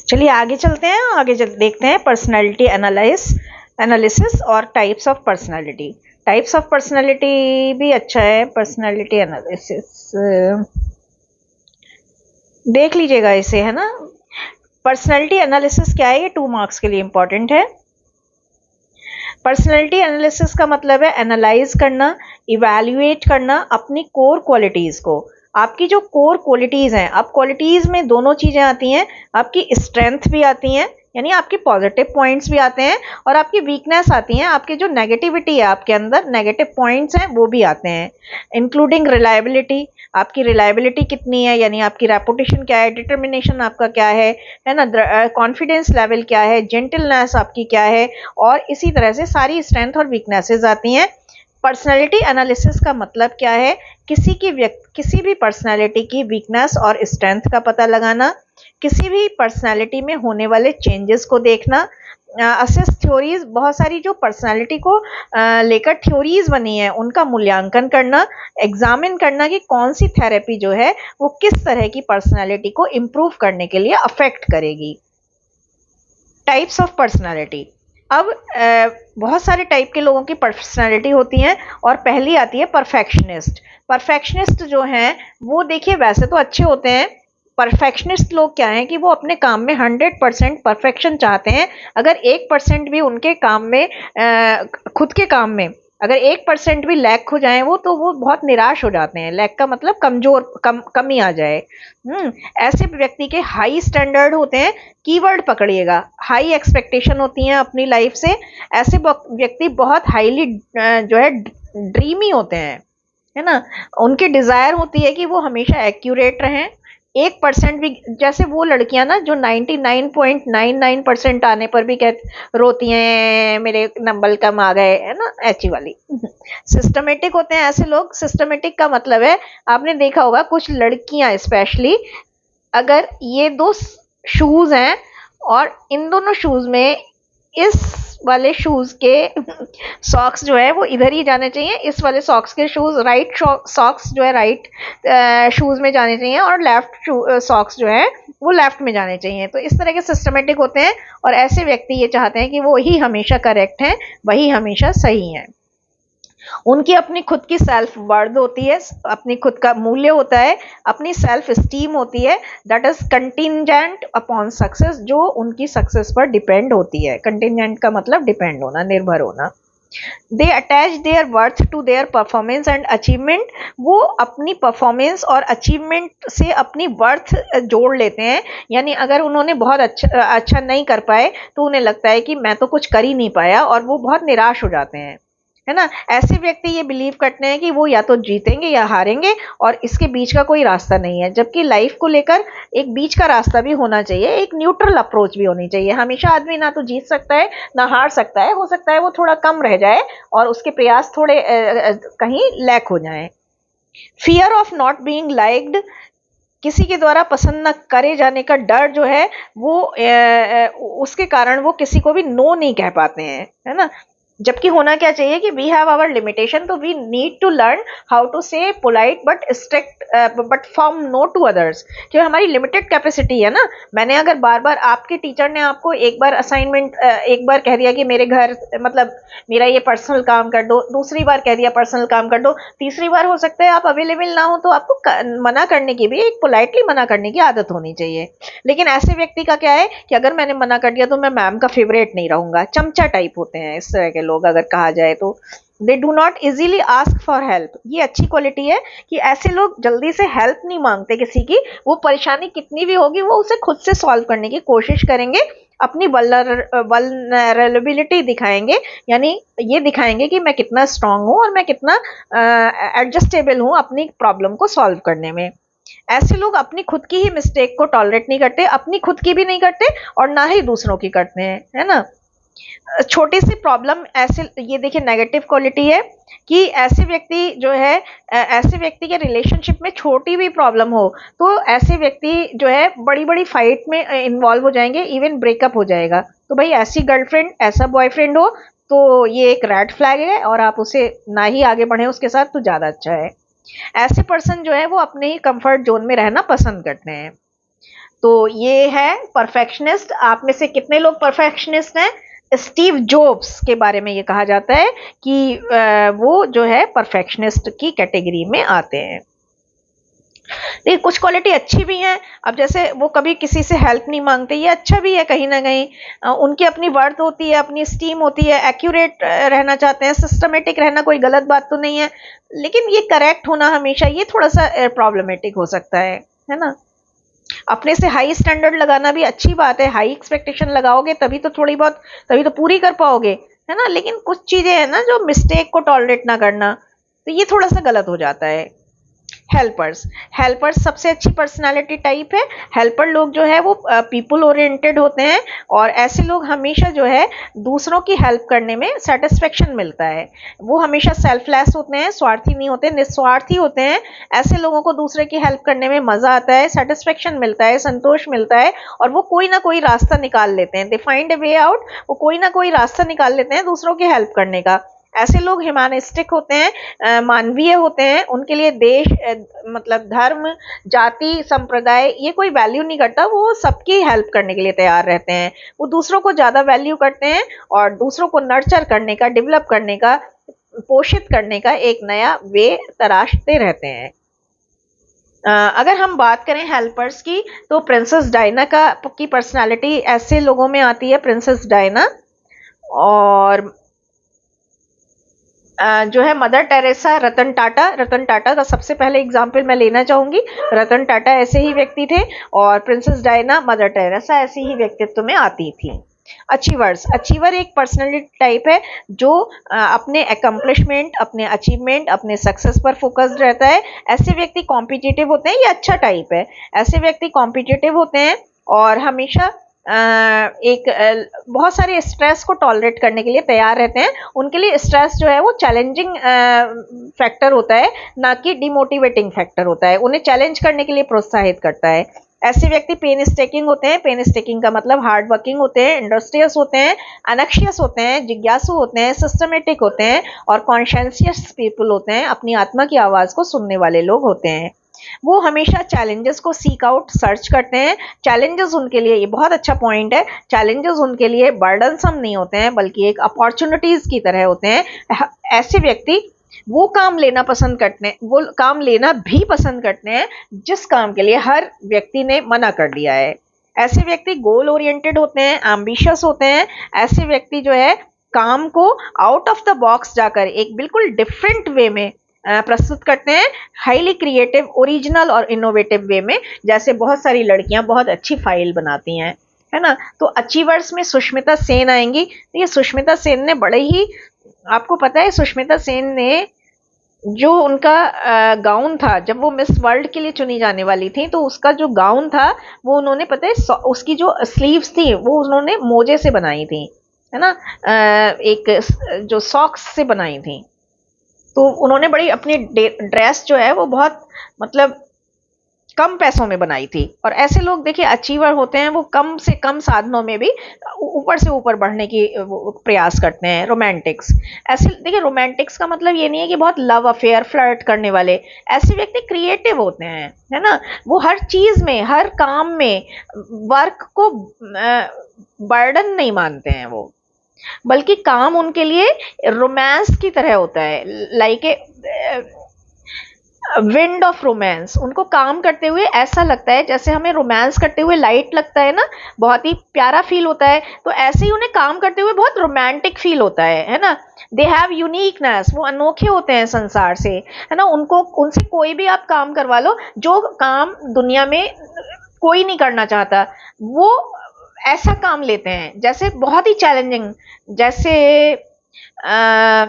चलिए आगे चलते हैं, देखते हैं पर्सनैलिटी एनालिसिस और types of personality. Types of personality भी अच्छा है, पर्सनैलिटी एनालिसिस देख लीजिएगा इसे, है ना। पर्सनैलिटी एनालिसिस क्या है, ये 2 मार्क्स के लिए इंपॉर्टेंट है। पर्सनैलिटी एनालिसिस का मतलब है एनालाइज करना, इवैल्यूएट करना अपनी कोर क्वालिटीज को। आपकी जो कोर क्वालिटीज हैं, अब क्वालिटीज में दोनों चीजें आती हैं, आपकी स्ट्रेंथ भी आती हैं, यानी आपके पॉजिटिव पॉइंट्स भी आते हैं, और आपकी वीकनेस आती हैं, आपकी जो नेगेटिविटी है आपके अंदर, नेगेटिव पॉइंट्स हैं वो भी आते हैं। इंक्लूडिंग रिलायबिलिटी, आपकी रिलायबिलिटी कितनी है, यानी आपकी रेपुटेशन क्या है, डिटर्मिनेशन आपका क्या है ना, कॉन्फिडेंस लेवल क्या है, जेंटलनेस आपकी क्या है, और इसी तरह से सारी स्ट्रेंथ और वीकनेसेस आती हैं। पर्सनैलिटी एनालिसिस का मतलब क्या है, किसी भी पर्सनैलिटी की वीकनेस और स्ट्रेंथ का पता लगाना, किसी भी पर्सनैलिटी में होने वाले चेंजेस को देखना, असेस थ्योरीज, बहुत सारी जो पर्सनैलिटी को लेकर थ्योरीज बनी है उनका मूल्यांकन करना, एग्जामिन करना कि कौन सी थेरेपी जो है वो किस तरह की पर्सनैलिटी को इम्प्रूव करने के लिए अफेक्ट करेगी। Types of personality. अब बहुत सारे टाइप के लोगों की पर्सनैलिटी होती हैं, और पहली आती है परफेक्शनिस्ट। परफेक्शनिस्ट जो हैं वो देखिए वैसे तो अच्छे होते हैं। परफेक्शनिस्ट लोग क्या हैं कि वो अपने काम में 100% परफेक्शन चाहते हैं। अगर 1% भी उनके काम में, खुद के काम में अगर 1% भी लैक हो जाए तो वो बहुत निराश हो जाते हैं। लैक का मतलब कमी आ जाए। ऐसे व्यक्ति के हाई स्टैंडर्ड होते हैं। कीवर्ड पकड़िएगा, हाई एक्सपेक्टेशन होती हैं अपनी लाइफ से। ऐसे व्यक्ति बहुत हाईली जो है ड्रीमी होते हैं, है ना। उनकी डिजायर होती है कि वो हमेशा एक्यूरेट रहें। 1% भी, जैसे वो लड़कियां ना जो 99.99% आने पर भी रोती हैं मेरे नंबर कम आ गए, है ना, ऐसी वाली। सिस्टमेटिक होते हैं ऐसे लोग। सिस्टमेटिक का मतलब है, आपने देखा होगा कुछ लड़कियां स्पेशली, अगर ये दो शूज हैं और इन दोनों शूज में, इस वाले शूज के सॉक्स जो है वो इधर ही जाने चाहिए, इस वाले सॉक्स के शूज, राइट सॉक्स जो है राइट शूज में जाने चाहिए, और लेफ्ट सॉक्स जो है वो लेफ्ट में जाने चाहिए। तो इस तरह के सिस्टमेटिक होते हैं, और ऐसे व्यक्ति ये चाहते हैं कि वो ही हमेशा करेक्ट हैं, वही हमेशा सही हैं। उनकी अपनी खुद की सेल्फ वर्थ होती है, अपनी खुद का मूल्य होता है, अपनी सेल्फ स्टीम होती है, that is contingent upon success, जो उनकी सक्सेस पर डिपेंड होती है। कंटिजेंट का मतलब डिपेंड होना, निर्भर होना। They attach their worth to their performance and achievement, वो अपनी परफॉर्मेंस और अचीवमेंट से अपनी वर्थ जोड़ लेते हैं। यानी अगर उन्होंने बहुत अच्छा नहीं कर पाए तो उन्हें लगता है कि मैं तो कुछ कर ही नहीं पाया, और वो बहुत निराश हो जाते हैं, है ना। ऐसे व्यक्ति ये बिलीव करते हैं कि वो या तो जीतेंगे या हारेंगे, और इसके बीच का कोई रास्ता नहीं है। जबकि लाइफ को लेकर एक बीच का रास्ता भी होना चाहिए, एक न्यूट्रल अप्रोच भी होनी चाहिए। हमेशा आदमी ना तो जीत सकता है ना हार सकता है, हो सकता है वो थोड़ा कम रह जाए और उसके प्रयास थोड़े कहीं लैक हो जाए। Fear of not being liked, किसी के द्वारा पसंद न करे जाने का डर जो है वो उसके कारण वो किसी को भी नो नहीं कह पाते हैं, है ना। जबकि होना क्या चाहिए कि वी हैव आवर लिमिटेशन, तो we need to learn how to say polite but strict but firm no to others, जो हमारी लिमिटेड कैपेसिटी है ना। मैंने अगर बार बार, आपके टीचर ने आपको एक बार असाइनमेंट, एक बार कह दिया कि मेरे घर, मतलब मेरा ये पर्सनल काम कर दो, दूसरी बार कह दिया पर्सनल काम कर दो, तीसरी बार हो सकता है आप अवेलेबल ना हो, तो आपको मना करने की भी, एक पोलाइटली मना करने की आदत होनी चाहिए। लेकिन ऐसे व्यक्ति का क्या है कि अगर मैंने मना कर दिया तो मैं मैम का फेवरेट नहीं रहूंगा। चमचा टाइप होते हैं इस तरह के लोग, अगर कहा जाए तो। They do not easily ask for help, ये अच्छी क्वालिटी है कि ऐसे लोग जल्दी से हेल्प नहीं मांगते किसी की। वो परेशानी कितनी भी होगी वो उसे खुद से सॉल्व करने की कोशिश करेंगे, अपनी वल्नरेबिलिटी दिखाएंगे, यानी ये दिखाएंगे कि मैं कितना स्ट्रांग हूं और मैं कितना एडजस्टेबल हूं अपनी प्रॉब्लम को सॉल्व करने में। ऐसे लोग अपनी खुद की ही मिस्टेक को टॉलरेट नहीं करते, अपनी खुद की भी नहीं करते और ना ही दूसरों की करते हैं, है ना। छोटी सी प्रॉब्लम, ऐसे ये देखिए नेगेटिव क्वालिटी है कि ऐसे व्यक्ति जो है, ऐसे व्यक्ति के रिलेशनशिप में छोटी भी प्रॉब्लम हो तो ऐसे व्यक्ति जो है बड़ी बड़ी फाइट में इन्वॉल्व हो जाएंगे, इवन ब्रेकअप हो जाएगा। तो भाई ऐसी गर्लफ्रेंड, ऐसा बॉयफ्रेंड हो तो ये एक रेड फ्लैग है, और आप उसे ना ही आगे बढ़े उसके साथ तो ज्यादा अच्छा है। ऐसे पर्सन जो है वो अपने ही कंफर्ट जोन में रहना पसंद करते हैं। तो ये है परफेक्शनिस्ट। आप में से कितने लोग परफेक्शनिस्ट हैं? स्टीव जॉब्स के बारे में ये कहा जाता है कि वो जो है परफेक्शनिस्ट की कैटेगरी में आते हैं। देखिए कुछ क्वालिटी अच्छी भी हैं। अब जैसे वो कभी किसी से हेल्प नहीं मांगते, ये अच्छा भी है कहीं ना कहीं। उनकी अपनी वर्थ होती है, अपनी स्टीम होती है, एक्यूरेट रहना चाहते हैं, सिस्टमेटिक रहना कोई गलत बात तो नहीं है, लेकिन ये करेक्ट होना हमेशा ये थोड़ा सा प्रॉब्लमेटिक हो सकता है ना। अपने से हाई स्टैंडर्ड लगाना भी अच्छी बात है, हाई एक्सपेक्टेशन लगाओगे तभी तो थोड़ी बहुत, तभी तो पूरी कर पाओगे, है ना। लेकिन कुछ चीजें हैं ना जो मिस्टेक को टॉलरेट ना करना, तो ये थोड़ा सा गलत हो जाता है। हेल्पर्स, हेल्पर्स सबसे अच्छी पर्सनालिटी टाइप है। हेल्पर लोग जो है वो पीपल ओरिएंटेड होते हैं, और ऐसे लोग हमेशा जो है दूसरों की हेल्प करने में सेटिस्फेक्शन मिलता है। वो हमेशा सेल्फलेस होते हैं, स्वार्थी नहीं होते, निस्वार्थी होते हैं। ऐसे लोगों को दूसरे की हेल्प करने में मजा आता है, सेटिस्फेक्शन मिलता है, संतोष मिलता है, और वो कोई ना कोई रास्ता निकाल लेते हैं। They find A way out, वो कोई ना कोई रास्ता निकाल लेते हैं दूसरों की हेल्प करने का। ऐसे लोग ह्यूमैनिस्टिक होते हैं, मानवीय होते हैं। उनके लिए देश मतलब धर्म, जाति, संप्रदाय ये कोई वैल्यू नहीं करता। वो सबकी हेल्प करने के लिए तैयार रहते हैं। वो दूसरों को ज़्यादा वैल्यू करते हैं, और दूसरों को नर्चर करने का, डेवलप करने का, पोषित करने का एक नया वे तराशते रहते हैं। अगर हम बात करें हेल्पर्स की, तो प्रिंसेस डायना की पर्सनालिटी ऐसे लोगों में आती है, प्रिंसेस डायना। और जो है मदर टेरेसा, रतन टाटा। रतन टाटा का सबसे पहले एग्जाम्पल मैं लेना चाहूंगी। रतन टाटा ऐसे ही व्यक्ति थे, और प्रिंसेस डायना, मदर टेरेसा ऐसे ही व्यक्तित्व में आती थी। अचीवर्स, अचीवर एक पर्सनैलिटी टाइप है जो अपने अकम्पलिशमेंट, अपने अचीवमेंट, अपने सक्सेस पर फोकस्ड रहता है। ऐसे व्यक्ति कॉम्पिटिटिव होते हैं, ये अच्छा टाइप है। ऐसे व्यक्ति कॉम्पिटिटिव होते हैं, और हमेशा एक बहुत सारे स्ट्रेस को टॉलरेट करने के लिए तैयार रहते हैं। उनके लिए स्ट्रेस जो है वो चैलेंजिंग फैक्टर होता है, ना कि डिमोटिवेटिंग फैक्टर होता है। उन्हें चैलेंज करने के लिए प्रोत्साहित करता है। ऐसे व्यक्ति पेन स्टेकिंग होते हैं। पेन स्टेकिंग का मतलब हार्ड वर्किंग होते हैं, इंडस्ट्रियस होते हैं, अनक्शियस होते हैं, जिज्ञासु होते हैं, सिस्टमेटिक होते हैं, और कॉन्शियस पीपल होते हैं। अपनी आत्मा की आवाज़ को सुनने वाले लोग होते हैं। वो हमेशा चैलेंजेस को सीक आउट, सर्च करते हैं। चैलेंजेस उनके लिए, ये बहुत अच्छा पॉइंट है, चैलेंजेस उनके लिए बर्डनसम नहीं होते हैं, बल्कि एक अपॉर्चुनिटीज की तरह होते हैं। ऐसे व्यक्ति वो काम लेना पसंद करते हैं, वो काम लेना भी पसंद करते हैं जिस काम के लिए हर व्यक्ति ने मना कर दिया है। ऐसे व्यक्ति गोल ओरिएंटेड होते हैं, एम्बिशियस होते हैं। ऐसे व्यक्ति जो है काम को आउट ऑफ द बॉक्स जाकर एक बिल्कुल डिफरेंट वे में प्रस्तुत करते हैं, हाईली क्रिएटिव, ओरिजिनल और इनोवेटिव वे में। जैसे बहुत सारी लड़कियां बहुत अच्छी फाइल बनाती हैं, है ना। तो अचीवर्स में सुष्मिता सेन आएंगी। तो ये सुष्मिता सेन ने बड़े ही, आपको पता है सुष्मिता सेन ने जो उनका गाउन था, जब वो मिस वर्ल्ड के लिए चुनी जाने वाली थी, तो उसका जो गाउन था वो उन्होंने, पता है उसकी जो स्लीव्स थी वो उन्होंने मोजे से बनाई थी, है ना। एक जो सॉक्स से बनाई थी। तो उन्होंने बड़ी अपनी ड्रेस जो है वो बहुत मतलब कम पैसों में बनाई थी। और ऐसे लोग देखिए अचीवर होते हैं, वो कम से कम साधनों में भी ऊपर से ऊपर बढ़ने की प्रयास करते हैं। रोमांटिक्स, ऐसे देखिए रोमांटिक्स का मतलब ये नहीं है कि बहुत लव अफेयर, फ्लर्ट करने वाले। ऐसे व्यक्ति क्रिएटिव होते हैं, है ना। वो हर चीज में, हर काम में वर्क को बर्डन नहीं मानते हैं वो, बल्कि काम उनके लिए रोमांस की तरह होता है, like a wind of romance. उनको काम करते हुए ऐसा लगता है जैसे हमें रोमांस करते हुए लाइट लगता है ना, बहुत ही प्यारा फील होता है। तो ऐसे ही उन्हें काम करते हुए बहुत रोमांटिक फील होता है ना। दे हैव यूनिकनेस, वो अनोखे होते हैं संसार से, है ना। उनको, उनसे कोई भी आप काम करवा लो, जो काम दुनिया में कोई नहीं करना चाहता, वो ऐसा काम लेते हैं जैसे बहुत ही चैलेंजिंग। जैसे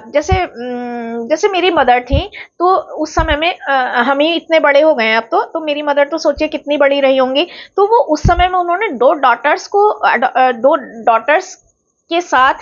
जैसे मेरी मदर थी, तो उस समय में हम ही इतने बड़े हो गए हैं अब तो मेरी मदर तो सोचिए कितनी बड़ी रही होंगी। तो वो उस समय में उन्होंने दो डॉटर्स के साथ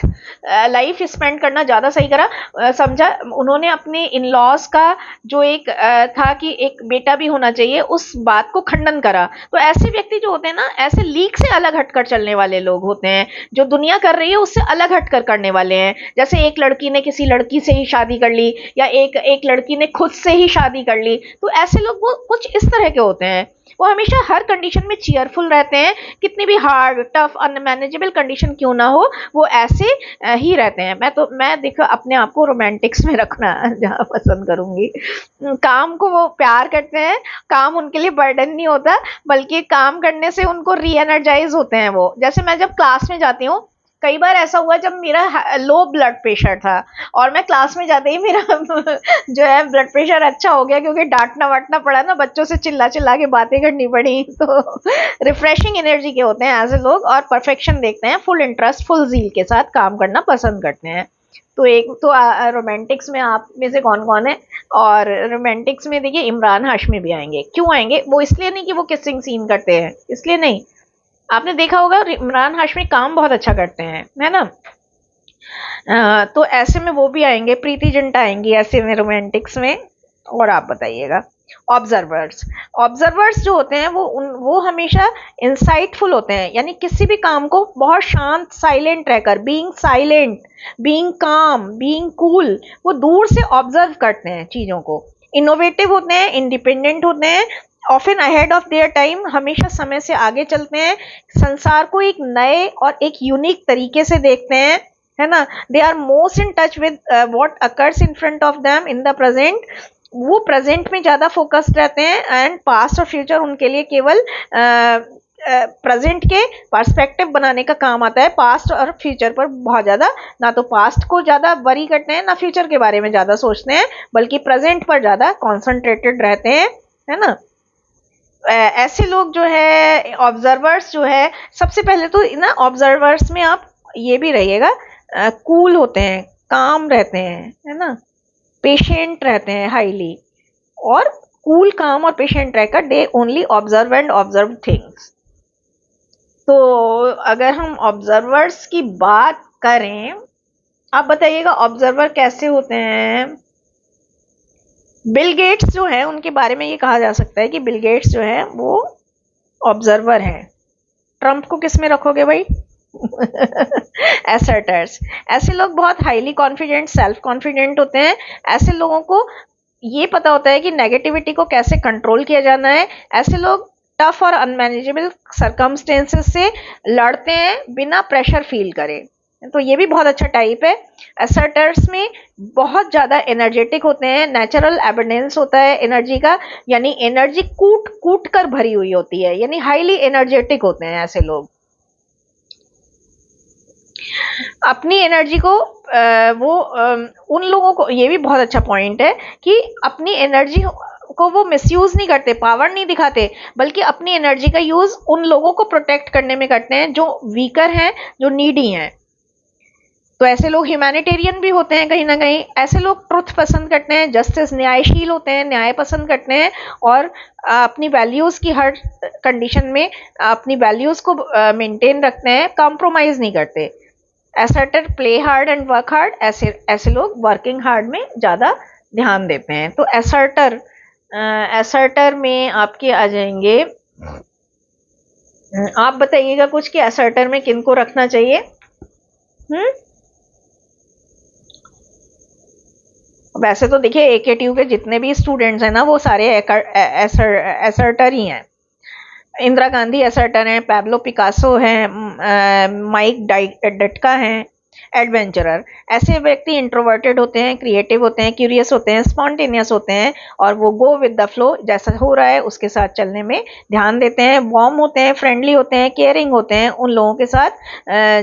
लाइफ स्पेंड करना ज़्यादा सही करा समझा। उन्होंने अपने इन लॉज का जो एक था कि एक बेटा भी होना चाहिए, उस बात को खंडन करा। तो ऐसे व्यक्ति जो होते हैं ना, ऐसे लीक से अलग हटकर चलने वाले लोग होते हैं, जो दुनिया कर रही है उससे अलग हटकर करने वाले हैं। जैसे एक लड़की ने किसी लड़की से ही शादी कर ली, या एक लड़की ने खुद से ही शादी कर ली, तो ऐसे लोग वो कुछ इस तरह के होते हैं। वो हमेशा हर कंडीशन में चीयरफुल रहते हैं, कितनी भी हार्ड टफ अनमैनेजेबल कंडीशन क्यों ना हो, वो ऐसे ही रहते हैं। मैं देखो अपने आप को रोमांटिक्स में रखना जहाँ पसंद करूंगी। काम को वो प्यार करते हैं, काम उनके लिए बर्डन नहीं होता, बल्कि काम करने से उनको री एनर्जाइज होते हैं वो। जैसे मैं जब क्लास में जाती हूँ, कई बार ऐसा हुआ जब मेरा लो ब्लड प्रेशर था और मैं क्लास में जाते ही मेरा जो है ब्लड प्रेशर अच्छा हो गया, क्योंकि डांटना वाटना पड़ा ना, बच्चों से चिल्ला चिल्ला के बातें करनी पड़ी। तो रिफ्रेशिंग एनर्जी के होते हैं एज ए लोग, और परफेक्शन देखते हैं, फुल इंटरेस्ट फुल जील के साथ काम करना पसंद करते हैं। तो एक तो रोमांटिक्स में आप में से कौन कौन है? और रोमांटिक्स में देखिए इमरान हाशमी भी आएंगे। क्यों आएंगे? वो इसलिए नहीं कि वो किसिंग सीन करते हैं, इसलिए नहीं। आपने देखा होगा इमरान हाशमी काम बहुत अच्छा करते हैं, है ना। तो ऐसे में वो भी आएंगे, प्रीति जिंटा आएंगी ऐसे में रोमांटिक्स में। और आप बताइएगा। ऑब्जर्वर्स, ऑब्जर्वर्स जो होते हैं वो हमेशा इंसाइटफुल होते हैं, यानी किसी भी काम को बहुत शांत साइलेंट रहकर, बीइंग साइलेंट, बीइंग काम, बीइंग कूल, वो दूर से ऑब्जर्व करते हैं चीजों को। इनोवेटिव होते हैं, इंडिपेंडेंट होते हैं, often ahead of their time, हमेशा समय से आगे चलते हैं, संसार को एक नए और एक यूनिक तरीके से देखते हैं, है ना। They are most in touch with what occurs in front of them in the present. वो प्रेजेंट में ज्यादा फोकस्ड रहते हैं, एंड पास्ट और फ्यूचर उनके लिए केवल प्रेजेंट के पर्सपेक्टिव बनाने का काम आता है। पास्ट और फ्यूचर पर बहुत ज्यादा, ना तो पास्ट को ज्यादा वरी करते हैं, ना फ्यूचर के बारे में ज्यादा सोचते हैं, बल्कि प्रेजेंट पर ज्यादा कॉन्सेंट्रेटेड रहते हैं, है ना। ऐसे लोग जो है ऑब्जर्वर्स जो है, सबसे पहले तो ना ऑब्जर्वर्स में आप ये भी रहिएगा, कूल होते हैं, काम रहते हैं, है ना, पेशेंट रहते हैं हाईली। और कूल काम और पेशेंट रहकर they only observe and observe things. तो अगर हम ऑब्जर्वर्स की बात करें, आप बताइएगा ऑब्जर्वर कैसे होते हैं। बिल गेट्स जो है उनके बारे में ये कहा जा सकता है कि बिल गेट्स जो है वो ऑब्जर्वर हैं। ट्रंप को किस में रखोगे भाई? एसर्टर्स। ऐसे लोग बहुत हाईली कॉन्फिडेंट, सेल्फ कॉन्फिडेंट होते हैं। ऐसे लोगों को ये पता होता है कि नेगेटिविटी को कैसे कंट्रोल किया जाना है। ऐसे लोग टफ और अनमैनेजेबल सर्कमस्टेंसेस से लड़ते हैं बिना प्रेशर फील करे। तो ये भी बहुत अच्छा टाइप है। असर्टर्स में बहुत ज़्यादा एनर्जेटिक होते हैं, नेचुरल एबिडेंस होता है एनर्जी का, यानी एनर्जी कूट कूट कर भरी हुई होती है, यानी हाईली एनर्जेटिक होते हैं ऐसे लोग। अपनी एनर्जी को उन लोगों को, ये भी बहुत अच्छा पॉइंट है कि अपनी एनर्जी को वो मिसयूज नहीं करते, पावर नहीं दिखाते, बल्कि अपनी एनर्जी का यूज उन लोगों को प्रोटेक्ट करने में करते हैं जो वीकर हैं, जो नीडी हैं। तो ऐसे लोग ह्यूमैनिटेरियन भी होते हैं कहीं ना कहीं। ऐसे लोग ट्रुथ पसंद करते हैं, जस्टिस, न्यायशील होते हैं, न्याय पसंद करते हैं, और अपनी वैल्यूज की हर कंडीशन में अपनी वैल्यूज को मेंटेन रखते हैं, कॉम्प्रोमाइज नहीं करते। Asserter play hard and work hard, ऐसे लोग वर्किंग हार्ड में ज्यादा ध्यान देते हैं। तो एसर्टर में आपके आ जाएंगे। आप बताइएगा कुछ कि एसर्टर में किनको रखना चाहिए। वैसे तो देखिए AKTU के जितने भी स्टूडेंट्स हैं ना, वो सारे एसर्टर ही हैं। इंदिरा गांधी एसर्टर हैं, पैब्लो पिकासो हैं, माइक डटका हैं, एडवेंचरर। ऐसे व्यक्ति इंट्रोवर्टेड होते हैं, क्रिएटिव होते हैं, क्यूरियस होते हैं, स्पॉन्टेनियस होते हैं, और वो गो विद द फ्लो, जैसा हो रहा है उसके साथ चलने में ध्यान देते हैं। वार्म होते हैं, फ्रेंडली होते हैं, केयरिंग होते हैं उन लोगों के साथ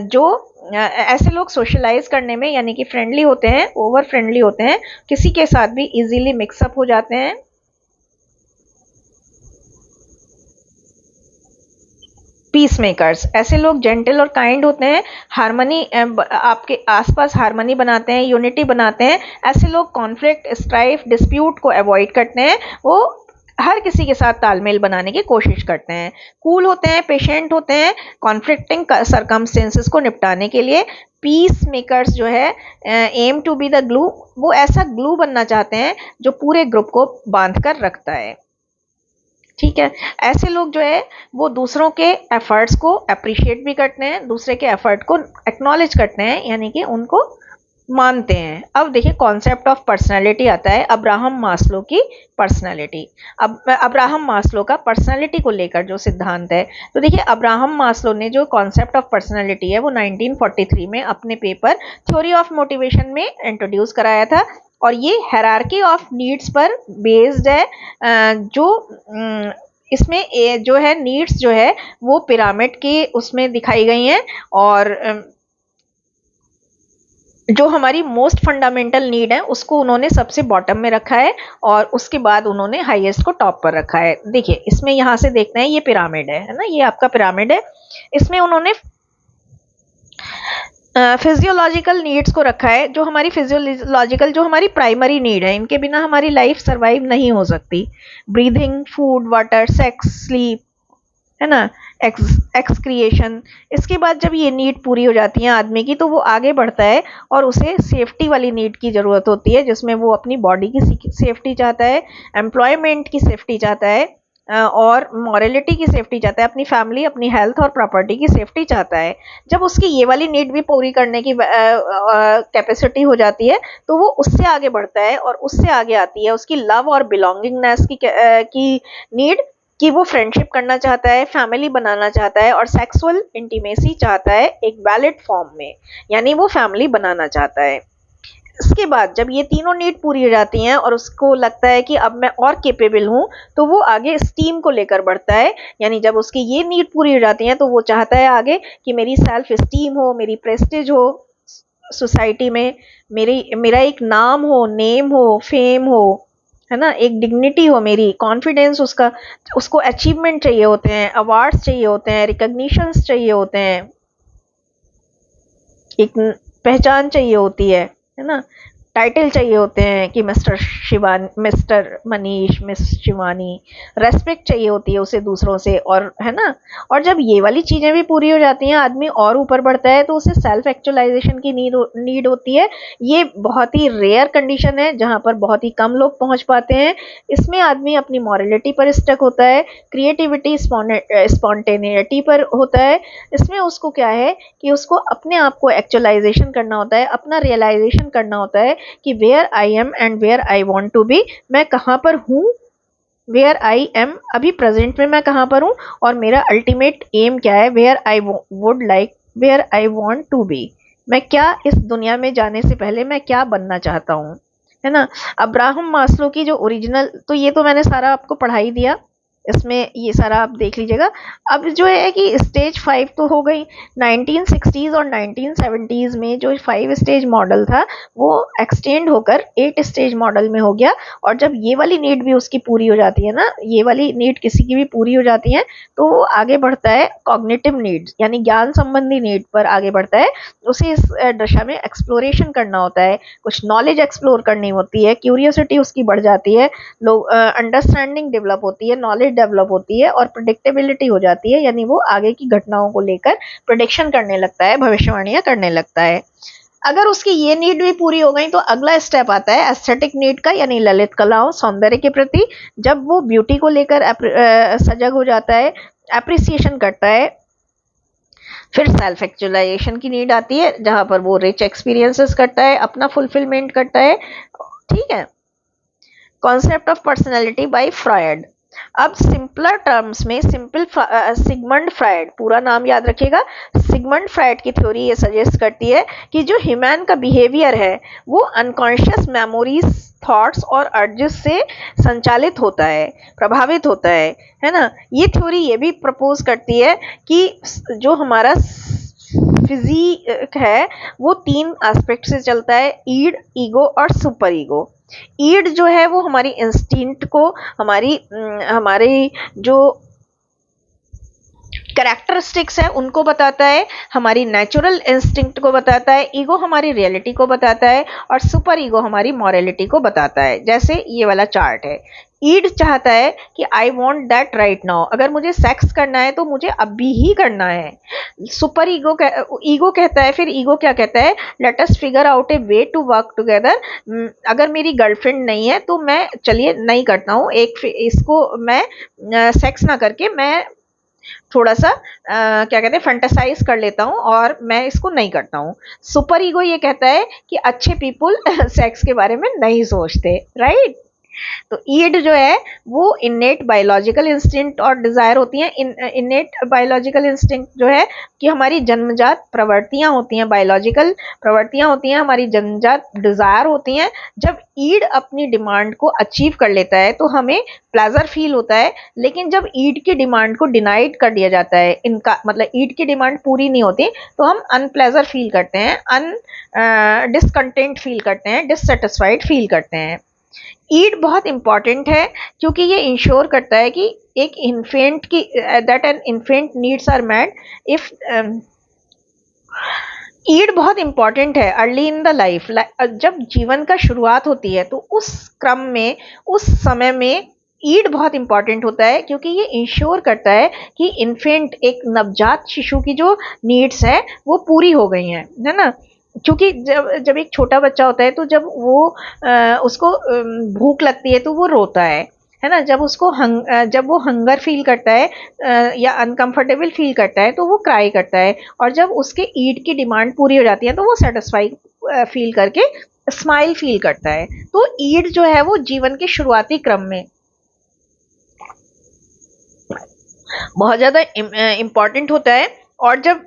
जो ऐसे लोग सोशलाइज करने में, यानी कि फ्रेंडली होते हैं, ओवर फ्रेंडली होते हैं, किसी के साथ भी इजीली मिक्सअप हो जाते हैं। पीस मेकर्स, ऐसे लोग जेंटल और काइंड होते हैं, हार्मनी, आपके आसपास हार्मनी बनाते हैं, यूनिटी बनाते हैं। ऐसे लोग कॉन्फ्लिक्ट, स्ट्राइफ, डिस्प्यूट को अवॉइड करते हैं, वो हर किसी के साथ तालमेल बनाने की कोशिश करते हैं। कूल होते हैं, पेशेंट होते हैं, कॉन्फ्लिक्टिंग सर्कमस्टेंसेस को निपटाने के लिए। पीस मेकर्स जो है aim to be the glue, वो ऐसा ग्लू बनना चाहते हैं जो पूरे ग्रुप को बांध कर रखता है। ठीक है। ऐसे लोग जो है वो दूसरों के एफर्ट्स को अप्रिशिएट भी करते हैं, दूसरे के एफर्ट को एक्नॉलेज करते हैं, यानी कि उनको मानते हैं। अब देखिए कॉन्सेप्ट ऑफ पर्सनालिटी आता है, अब्राहम मास्लो की पर्सनालिटी। अब अब्राहम मास्लो का पर्सनालिटी को लेकर जो सिद्धांत है, तो देखिए अब्राहम मास्लो ने जो कॉन्सेप्ट ऑफ पर्सनालिटी है वो 1943 में अपने पेपर थ्योरी ऑफ मोटिवेशन में इंट्रोड्यूस कराया था, और ये हायरार्की ऑफ नीड्स पर बेस्ड है। जो इसमें जो है नीड्स जो है वो पिरामिड के उसमें दिखाई गई हैं, और जो हमारी मोस्ट फंडामेंटल नीड है उसको उन्होंने सबसे बॉटम में रखा है, और उसके बाद उन्होंने हाईएस्ट को टॉप पर रखा है। देखिए इसमें यहाँ से देखना है, ये पिरामिड है ना, ये आपका पिरामिड है। इसमें उन्होंने फिजियोलॉजिकल नीड्स को रखा है, जो हमारी फिजियोलॉजिकल जो हमारी प्राइमरी नीड है, इनके बिना हमारी लाइफ सरवाइव नहीं हो सकती। Breathing, food, water, sex, sleep, है ना, एक्सक्रिएशन। इसके बाद जब ये नीड पूरी हो जाती है आदमी की, तो वो आगे बढ़ता है और उसे सेफ्टी वाली नीड की ज़रूरत होती है, जिसमें वो अपनी बॉडी की सेफ्टी चाहता है, एम्प्लॉयमेंट की सेफ्टी चाहता है, और मॉरलिटी की सेफ्टी चाहता है, अपनी फैमिली, अपनी हेल्थ और प्रॉपर्टी की सेफ्टी चाहता है। जब उसकी ये वाली नीड भी पूरी करने की कैपेसिटी हो जाती है, तो वो उससे आगे बढ़ता है, और उससे आगे आती है उसकी लव और बिलोंगिंगनेस की नीड, कि वो फ्रेंडशिप करना चाहता है, फैमिली बनाना चाहता है, और सेक्सुअल इंटीमेसी चाहता है एक वैलिड फॉर्म में, यानी वो फैमिली बनाना चाहता है। इसके बाद जब ये तीनों नीड पूरी हो जाती हैं और उसको लगता है कि अब मैं और केपेबल हूँ, तो वो आगे स्टीम को लेकर बढ़ता है। यानी जब उसकी ये नीड पूरी हो जाती हैं, तो वो चाहता है आगे कि मेरी सेल्फ स्टीम हो, मेरी प्रेस्टिज हो सोसाइटी में, मेरा एक नाम हो, नेम हो, फेम हो, है ना, एक डिग्निटी हो, मेरी कॉन्फिडेंस, उसको अचीवमेंट चाहिए होते हैं, अवार्ड्स चाहिए होते हैं, रिकॉग्निशंस चाहिए होते हैं, एक पहचान चाहिए होती है ना, टाइटल चाहिए होते हैं कि mister Shivani, mister Manish, miss Shivani, respect चाहिए होती है उसे दूसरों से, और है ना। और जब ये वाली चीज़ें भी पूरी हो जाती हैं, आदमी और ऊपर बढ़ता है, तो उसे सेल्फ एक्चुअलाइजेशन की नीड होती है। ये बहुत ही रेयर कंडीशन है जहाँ पर बहुत ही कम लोग पहुँच पाते हैं। इसमें आदमी अपनी मॉरलिटी पर स्टक होता है, क्रिएटिविटी, स्पॉन्टेनिटी पर होता है। इसमें उसको क्या है कि उसको अपने आप को एक्चुअलाइजेशन करना होता है, अपना रियलाइजेशन करना होता है कि where I am and where I want to be, मैं कहाँ पर हूँ, वेयर आई एम, अभी प्रेजेंट में मैं कहाँ पर हूँ, और मेरा अल्टीमेट एम क्या है, where I would like, where I want to be, मैं क्या इस दुनिया में जाने से पहले मैं क्या बनना चाहता हूँ, है ना। अब्राहम मास्लो की जो ओरिजिनल, तो ये तो मैंने सारा आपको पढ़ा ही दिया, इसमें ये सारा आप देख लीजिएगा। अब जो है कि स्टेज 5 तो हो गई। 1960s और 1970s में जो 5 स्टेज मॉडल था, वो एक्सटेंड होकर 8 स्टेज मॉडल में हो गया। और जब ये वाली नीड भी उसकी पूरी हो जाती है ना, ये वाली नीड किसी की भी पूरी हो जाती है, तो वो आगे बढ़ता है कॉग्निटिव नीड्स, यानी ज्ञान संबंधी नीड पर आगे बढ़ता है। उसे इस दशा में एक्सप्लोरेशन करना होता है, कुछ नॉलेज एक्सप्लोर करनी होती है, क्यूरियोसिटी उसकी बढ़ जाती है, लोग अंडरस्टैंडिंग डेवलप होती है, नॉलेज डेवलप होती है, और प्रिडिक्टेबिलिटी हो जाती है, यानी वो आगे की घटनाओं को लेकर प्रिडिक्शन करने लगता है, भविष्यवाणियां करने लगता है। अगर उसकी ये नीड भी पूरी हो गई, तो अगला स्टेप आता है एस्थेटिक नीड का, यानी ललित कलाओं, सौंदर्य के प्रति। जब वो ब्यूटी को लेकर सजग हो जाता है, एप्रिसिएशन करता है। फिर सेल्फ एक्चुअलाइजेशन की नीड आती है, जहां पर वो रिच एक्सपीरियंसेस करता है, अपना फुलफिलमेंट करता है। ठीक है। Concept of personality by Freud. अब सिंपलर टर्म्स में सिगमंड फ्रायड, पूरा नाम याद रखिएगा। सिगमंड फ्रायड की थ्योरी ये सजेस्ट करती है कि जो ह्यूमन का बिहेवियर है, वो अनकॉन्शियस मेमोरीज, थॉट्स और अर्जेस से संचालित होता है, प्रभावित होता है ना। ये थ्योरी ये भी प्रपोज करती है कि जो हमारा फिजिक है, वो 3 एस्पेक्ट से चलता है, ईड, ईगो और सुपर ईगो। ईड जो है वो हमारी इंस्टिंक्ट को, हमारी जो कैरेक्टरिस्टिक्स है उनको बताता है, हमारी नेचुरल इंस्टिंक्ट को बताता है। ईगो हमारी रियलिटी को बताता है, और सुपर ईगो हमारी मॉरलिटी को बताता है। जैसे ये वाला चार्ट है, ईड चाहता है कि I want that right now, अगर मुझे सेक्स करना है तो मुझे अभी ही करना है। सुपर ईगो ईगो कहता है, फिर ईगो क्या कहता है, let us figure out a way to work together. अगर मेरी गर्लफ्रेंड नहीं है तो मैं, चलिए नहीं करता हूँ, एक इसको मैं सेक्स ना करके मैं थोड़ा सा क्या कहते हैं फंटेसाइज कर लेता हूँ और मैं इसको नहीं करता हूँ। सुपर ईगो ये कहता है कि अच्छे पीपल सेक्स के बारे में नहीं सोचते, राइट। तो ईड जो है वो इनेट बायोलॉजिकल इंस्टिंक्ट और डिजायर होती हैं। इनेट बायोलॉजिकल इंस्टिंक्ट जो है कि हमारी जन्मजात प्रवृत्तियां होती हैं, बायोलॉजिकल प्रवृत्तियां होती हैं, हमारी जन्मजात डिजायर होती हैं। जब ईड अपनी डिमांड को अचीव कर लेता है तो हमें प्लेजर फील होता है, लेकिन जब ईड की डिमांड को डिनाइड कर दिया जाता है, इनका मतलब ईड की डिमांड पूरी नहीं होती, तो हम अनप्लेजर फील करते हैं, डिसकंटेंट फील करते हैं, डिससेटिस्फाइड फील करते हैं। ईड बहुत इंपॉर्टेंट है क्योंकि ये इंश्योर करता है कि एक इन्फेंट की that an infant needs are met if id बहुत इंपॉर्टेंट है अर्ली इन द लाइफ। जब जीवन का शुरुआत होती है तो उस क्रम में, उस समय में ईड बहुत इंपॉर्टेंट होता है क्योंकि ये इंश्योर करता है कि इन्फेंट, एक नवजात शिशु की जो नीड्स है वो पूरी हो गई हैं, है ना। क्योंकि जब जब एक छोटा बच्चा होता है तो जब वो उसको भूख लगती है तो वो रोता है ना। जब उसको जब वो हंगर फील करता है या अनकंफर्टेबल फील करता है तो वो क्राई करता है, और जब उसके ईट की डिमांड पूरी हो जाती है तो वो सेटिस्फाई फील करके स्माइल फील करता है। तो ईड जो है वो जीवन के शुरुआती क्रम में बहुत ज़्यादा इम्पॉर्टेंट होता है। और जब